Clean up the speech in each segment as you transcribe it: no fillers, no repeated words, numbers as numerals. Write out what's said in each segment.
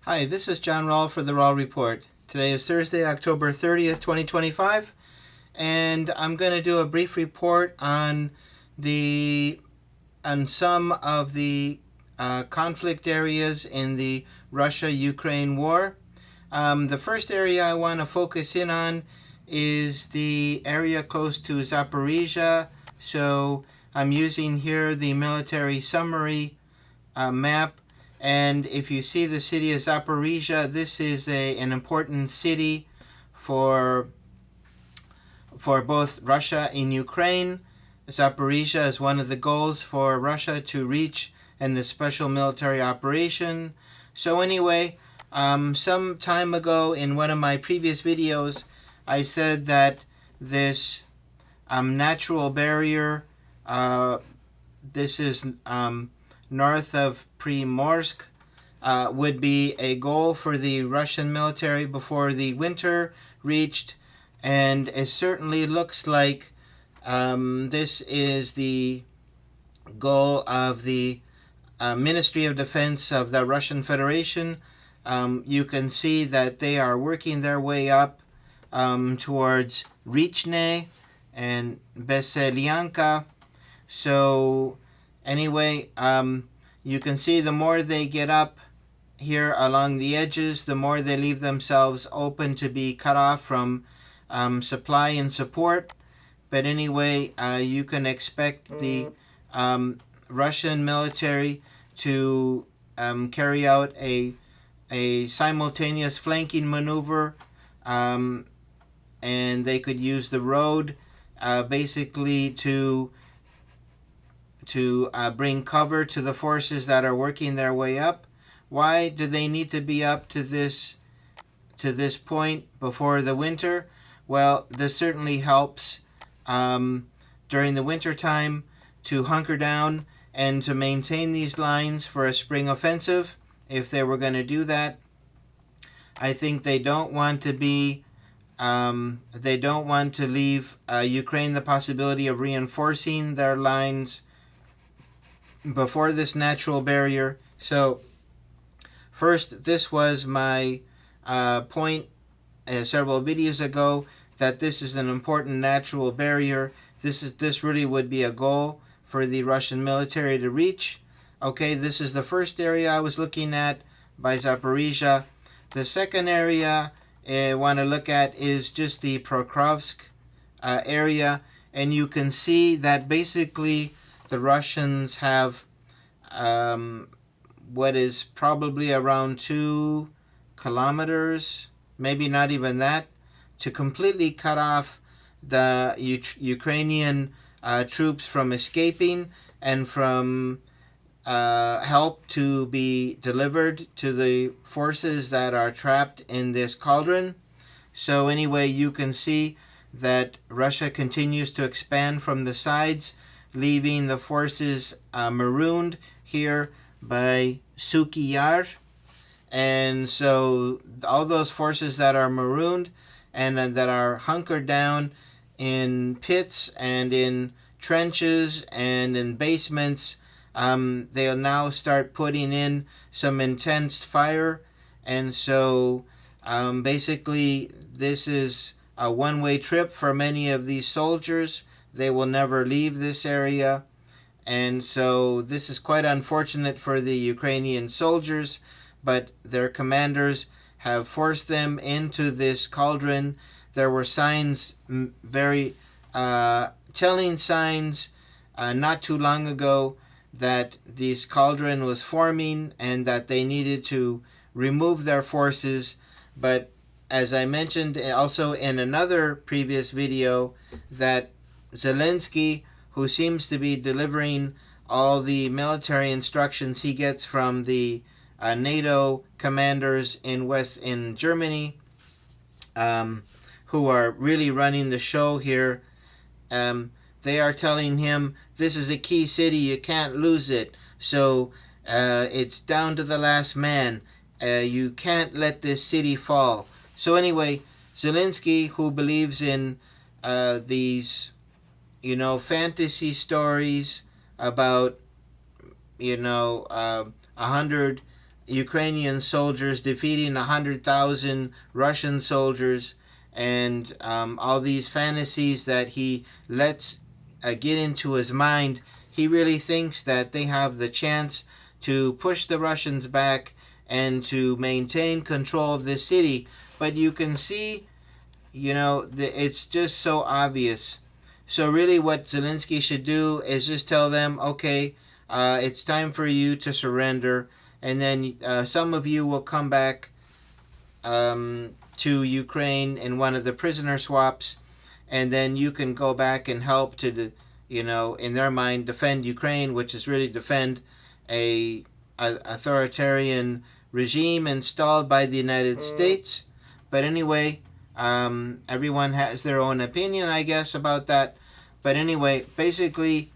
Hi, this is John Rowell for the Rowell Report. Today is Thursday, October 30th, 2025, and I'm going to do a brief report on some of the conflict areas in the Russia-Ukraine war. The first area I want to focus in on is the area close to Zaporizhia. So I'm using here the military summary map. And if you see the city of Zaporizhia, this is an important city for both Russia and Ukraine. Zaporizhia is one of the goals for Russia to reach in the special military operation. So anyway, some time ago in one of my previous videos, I said that this natural barrier, this is north of Primorsk, would be a goal for the Russian military before the winter reached, and it certainly looks like this is the goal of the Ministry of Defense of the Russian Federation. You can see that they are working their way up towards Richne and Veselyanka. So anyway, you can see the more they get up here along the edges, the more they leave themselves open to be cut off from supply and support. But anyway, you can expect the Russian military to carry out a simultaneous flanking maneuver, and they could use the road basically to bring cover to the forces that are working their way up. Why do they need to be up to this point before the winter? Well, this certainly helps during the winter time to hunker down and to maintain these lines for a spring offensive. If they were going to do that, I think they don't want to be they don't want to leave Ukraine the possibility of reinforcing their lines before this natural barrier. So first, this was my point several videos ago, that this is an important natural barrier. This really would be a goal for the Russian military to reach. Okay, this is the first area I was looking at by Zaporizhia. The second area I want to look at is just the Pokrovsk area, and you can see that basically the Russians have what is probably around 2 kilometers, maybe not even that, to completely cut off the Ukrainian troops from escaping and from help to be delivered to the forces that are trapped in this cauldron. So anyway, you can see that Russia continues to expand from the sides, leaving the forces marooned here by Suki Yar. And so all those forces that are marooned and that are hunkered down in pits and in trenches and in basements, they'll now start putting in some intense fire. And so basically this is a one-way trip for many of these soldiers. They will never leave this area. And so this is quite unfortunate for the Ukrainian soldiers, but their commanders have forced them into this cauldron. There were signs, very telling signs, not too long ago, that this cauldron was forming and that they needed to remove their forces. But as I mentioned also in another previous video, that Zelensky, who seems to be delivering all the military instructions he gets from the NATO commanders in Germany, who are really running the show here. They are telling him, this is a key city, you can't lose it. So it's down to the last man. You can't let this city fall. So anyway, Zelensky, who believes in these, fantasy stories about, 100 Ukrainian soldiers defeating 100,000 Russian soldiers, and all these fantasies that he lets get into his mind. He really thinks that they have the chance to push the Russians back and to maintain control of this city. But you can see, it's just so obvious. So really what Zelensky should do is just tell them, okay, it's time for you to surrender, and then some of you will come back to Ukraine in one of the prisoner swaps, and then you can go back and help to, in their mind, defend Ukraine, which is really defend a authoritarian regime installed by the United States. But anyway, everyone has their own opinion, I guess, about that. But anyway, basically,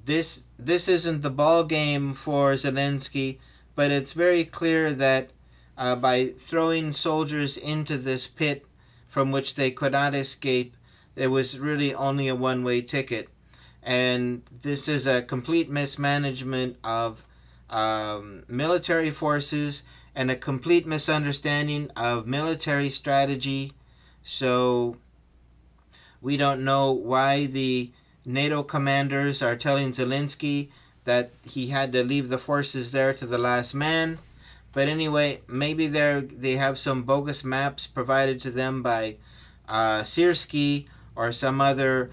this isn't the ball game for Zelensky, but it's very clear that by throwing soldiers into this pit from which they could not escape, there was really only a one-way ticket. And this is a complete mismanagement of military forces and a complete misunderstanding of military strategy. So we don't know why the NATO commanders are telling Zelensky that he had to leave the forces there to the last man. But anyway, maybe they have some bogus maps provided to them by Syrskyi or some other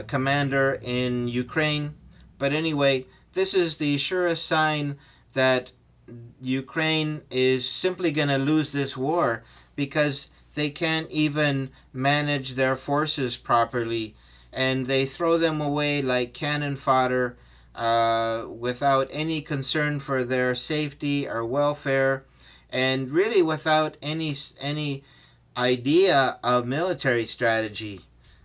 commander in Ukraine. But anyway, this is the surest sign that Ukraine is simply going to lose this war, because they can't even manage their forces properly, and they throw them away like cannon fodder without any concern for their safety or welfare, and really without any idea of military strategy.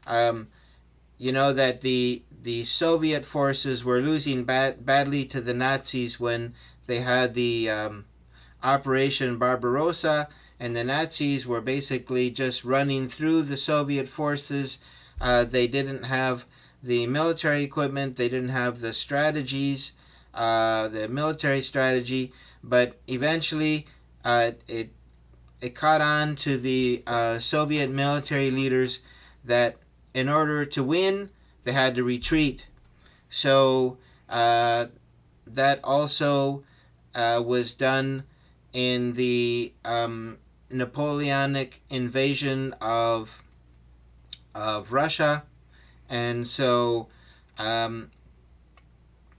That the Soviet forces were losing badly to the Nazis when they had the Operation Barbarossa, and the Nazis were basically just running through the Soviet forces. They didn't have the military equipment, they didn't have the strategies, the military strategy, but eventually it caught on to the Soviet military leaders that in order to win, they had to retreat. So that also was done in the Napoleonic invasion of Russia, and so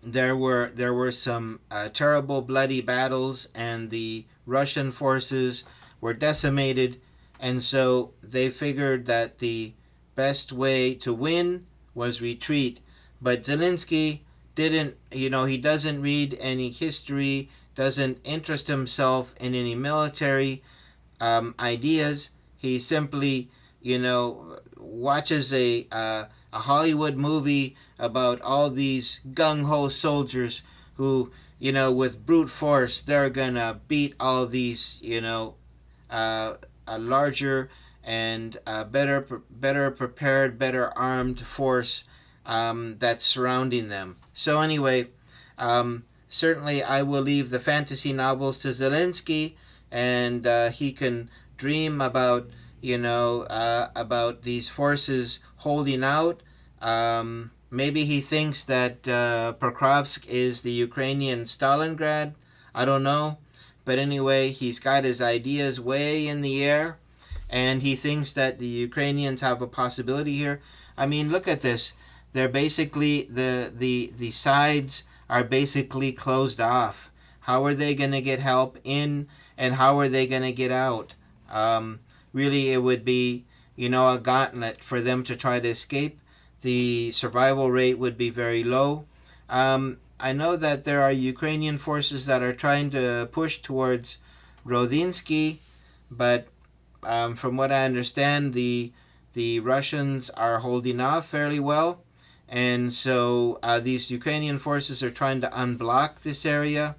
there were some terrible bloody battles, and the Russian forces were decimated, and so they figured that the best way to win was retreat. But Zelensky didn't, he doesn't read any history, doesn't interest himself in any military ideas. He simply, watches a Hollywood movie about all these gung-ho soldiers who, with brute force, they're gonna beat all these, a larger and better prepared, better armed force that's surrounding them. So anyway, certainly I will leave the fantasy novels to Zelensky, and he can dream about about these forces holding out. Maybe he thinks that Pokrovsk is the Ukrainian Stalingrad. I don't know. But anyway, he's got his ideas way in the air, and he thinks that the Ukrainians have a possibility here. I mean, look at this. They're basically, the sides are basically closed off. How are they going to get help in, and how are they going to get out? Really, it would be, a gauntlet for them to try to escape. The survival rate would be very low. I know that there are Ukrainian forces that are trying to push towards Rodinsky, but from what I understand, the Russians are holding off fairly well, and so these Ukrainian forces are trying to unblock this area.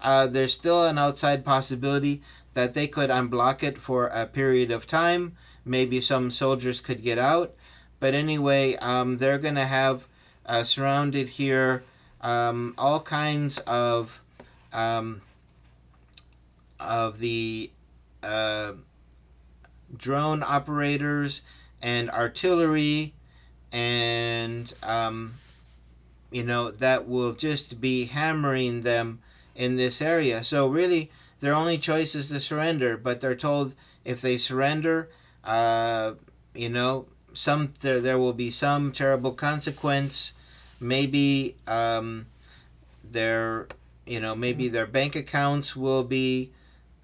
There's still an outside possibility that they could unblock it for a period of time. Maybe some soldiers could get out, but anyway, they're going to have surrounded here all kinds of um, of the uh, drone operators and artillery, and that will just be hammering them in this area. So really, their only choice is to surrender. But they're told if they surrender, you know, there will be some terrible consequence. Maybe their maybe their bank accounts will be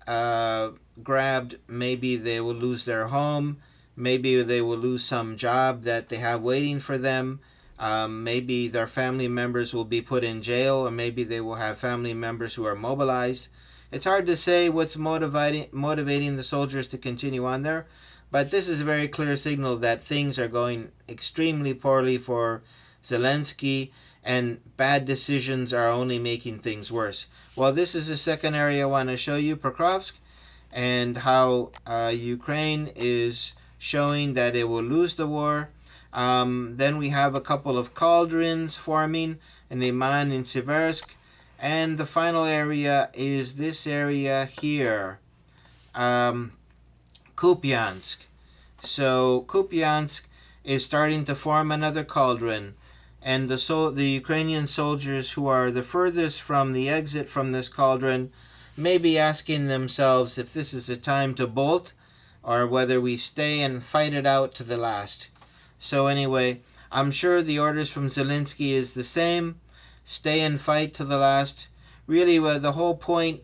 uh, grabbed. Maybe they will lose their home. Maybe they will lose some job that they have waiting for them. Maybe their family members will be put in jail, or maybe they will have family members who are mobilized. It's hard to say what's motivating the soldiers to continue on there, but this is a very clear signal that things are going extremely poorly for Zelensky, and bad decisions are only making things worse. Well, this is the second area I want to show you, Pokrovsk, and how Ukraine is showing that it will lose the war. Then we have a couple of cauldrons forming in Iman and Siversk. And the final area is this area here, Kupiansk. So Kupiansk is starting to form another cauldron. And the Ukrainian soldiers who are the furthest from the exit from this cauldron may be asking themselves if this is a time to bolt or whether we stay and fight it out to the last. So anyway, I'm sure the orders from Zelensky is the same. Stay and fight to the last. Really, the whole point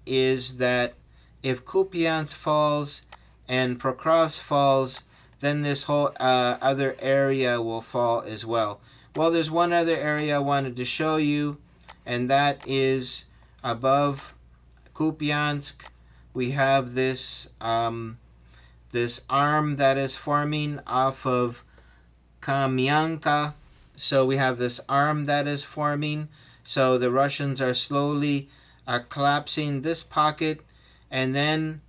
is that if Kupiansk falls and Pokrovsk falls, then this whole other area will fall as well. Well, there's one other area I wanted to show you, and that is above Kupiansk. We have this this arm that is forming off of Kamyanka. So we have this arm that is forming. So the Russians are slowly collapsing this pocket, and then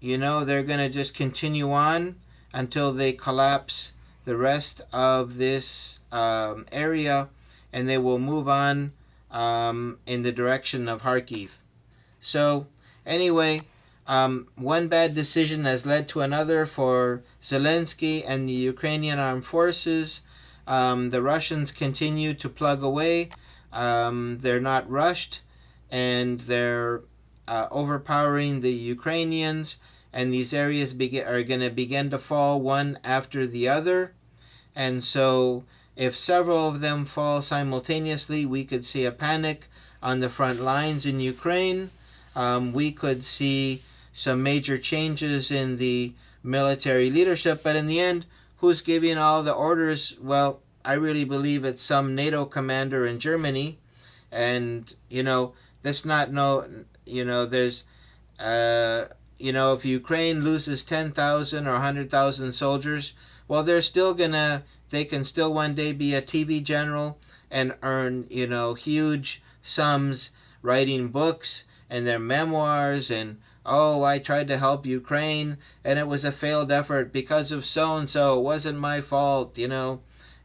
they're going to just continue on until they collapse the rest of this area, and they will move on in the direction of Kharkiv. So anyway, one bad decision has led to another for Zelensky and the Ukrainian armed forces. The Russians continue to plug away. They're not rushed, and they're overpowering the Ukrainians, and these areas are going to begin to fall one after the other. And so if several of them fall simultaneously, we could see a panic on the front lines in Ukraine. We could see some major changes in the military leadership, but in the end, who's giving all the orders? Well, I really believe it's some NATO commander in Germany, and that's not there's if Ukraine loses 10,000 or 100,000 soldiers, well, they can still one day be a TV general and earn huge sums writing books and their memoirs, and I tried to help Ukraine and it was a failed effort because of so and so, it wasn't my fault,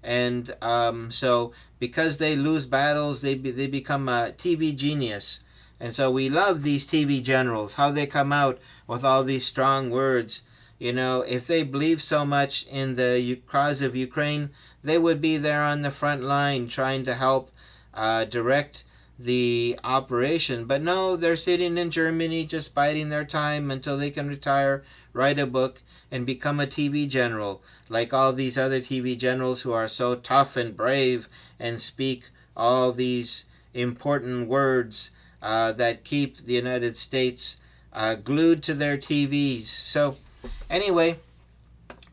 and so because they lose battles, they become a TV genius. And so we love these TV generals, how they come out with all these strong words. If they believe so much in the cause of Ukraine, they would be there on the front line trying to help direct the operation. But no, they're sitting in Germany just biding their time until they can retire, write a book, and become a TV general, like all these other TV generals who are so tough and brave and speak all these important words that keep the United States glued to their TVs. So anyway,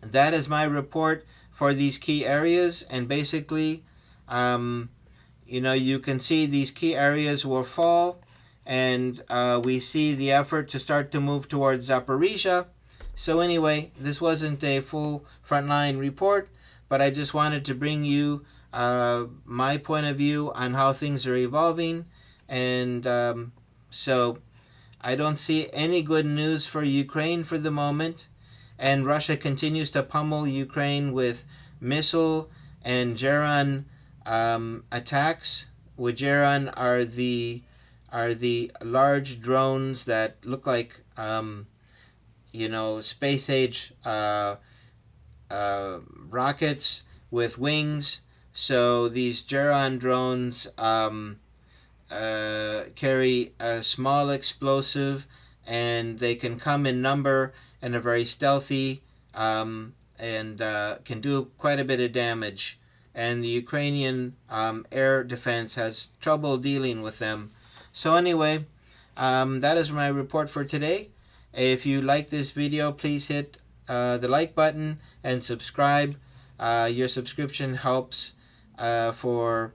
that is my report for these key areas, and basically you can see these key areas will fall, and we see the effort to start to move towards Zaporizhia. So anyway, this wasn't a full frontline report, but I just wanted to bring you my point of view on how things are evolving. And so I don't see any good news for Ukraine for the moment. And Russia continues to pummel Ukraine with missile and Geran attacks. With Geran are the are the large drones that look like space age rockets with wings. So these Geron drones carry a small explosive, and they can come in number and are very stealthy, and can do quite a bit of damage. And the Ukrainian air defense has trouble dealing with them. So anyway, that is my report for today. If you like this video, please hit the like button and subscribe. Your subscription helps for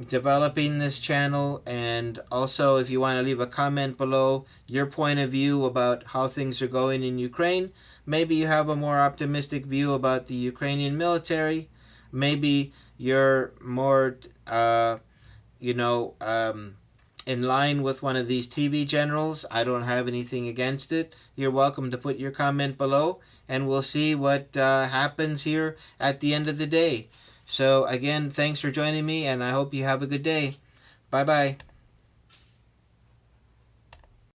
developing this channel, and also if you want to leave a comment below your point of view about how things are going in Ukraine. Maybe you have a more optimistic view about the Ukrainian military. Maybe you're more in line with one of these TV generals. I don't have anything against it. You're welcome to put your comment below, and we'll see what happens here at the end of the day. So again, thanks for joining me, and I hope you have a good day. Bye-bye.